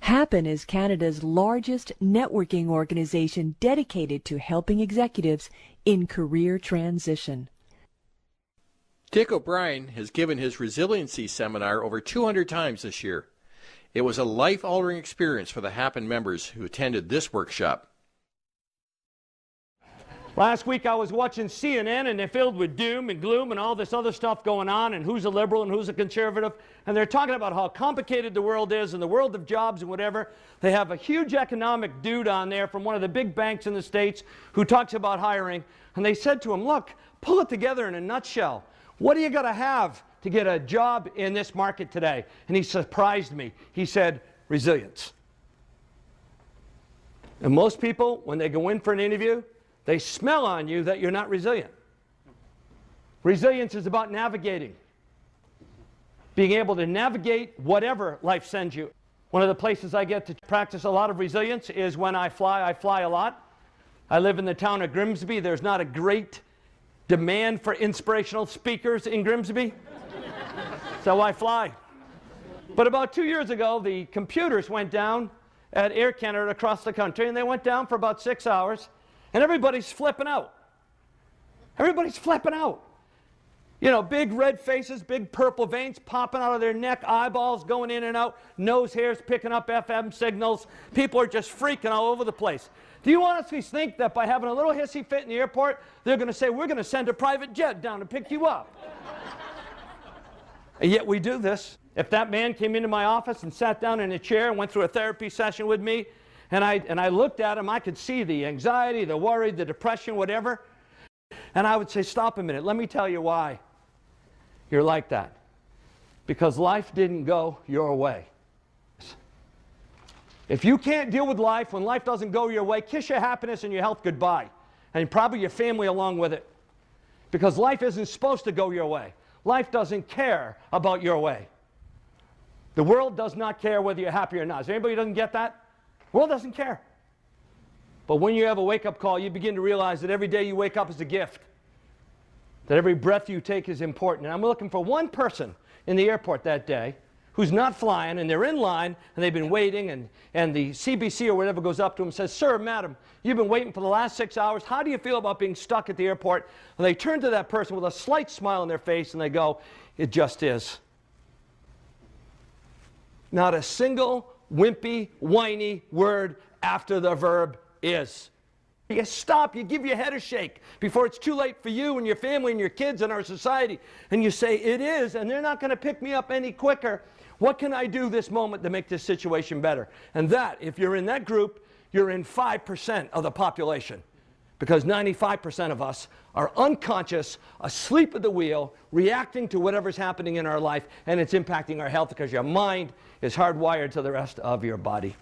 Happen is Canada's largest networking organization dedicated to helping executives in career transition. Dick Obrien has given his resiliency seminar over 200 times this year. It was a life-altering experience for the Happen members who attended this workshop. Last week I was watching CNN and they're filled with doom and gloom and all this other stuff going on and who's a liberal and who's a conservative, and they're talking about how complicated the world is and the world of jobs and whatever. They have a huge economic dude on there from one of the big banks in the States who talks about hiring, and they said to him, look, pull it together in a nutshell. What do you got to have to get a job in this market today? And he surprised me. He said, resilience. And most people, when they go in for an interview, they smell on you that you're not resilient. Resilience is about navigating. Being able to navigate whatever life sends you. One of the places I get to practice a lot of resilience is when I fly. I fly a lot. I live in the town of Grimsby. There's not a great demand for inspirational speakers in Grimsby. So I fly. But about 2 years ago, the computers went down at Air Canada across the country, and they went down for about 6 hours. And everybody's flipping out. Everybody's flipping out. You know, big red faces, big purple veins popping out of their neck, eyeballs going in and out, nose hairs picking up FM signals. People are just freaking all over the place. Do you honestly think that by having a little hissy fit in the airport, they're going to say, we're going to send a private jet down to pick you up? And yet we do this. If that man came into my office and sat down in a chair and went through a therapy session with me, and I looked at him, I could see the anxiety, the worry, the depression, whatever. And I would say, stop a minute, let me tell you why you're like that. Because life didn't go your way. If you can't deal with life when life doesn't go your way, kiss your happiness and your health goodbye. And probably your family along with it. Because life isn't supposed to go your way. Life doesn't care about your way. The world does not care whether you're happy or not. Is there anybody who doesn't get that? The world doesn't care. But when you have a wake-up call, you begin to realize that every day you wake up is a gift. That every breath you take is important. And I'm looking for one person in the airport that day who's not flying, and they're in line, and they've been waiting, and the CBC or whatever goes up to them and says, sir, madam, you've been waiting for the last 6 hours. How do you feel about being stuck at the airport? And they turn to that person with a slight smile on their face, and they go, it just is. Not a single wimpy, whiny word after the verb is. You stop, you give your head a shake before it's too late for you and your family and your kids and our society. And you say, it is, and they're not going to pick me up any quicker. What can I do this moment to make this situation better? And that, if you're in that group, you're in 5% of the population. Because 95% of us are unconscious, asleep at the wheel, reacting to whatever's happening in our life, and it's impacting our health because your mind is hardwired to the rest of your body.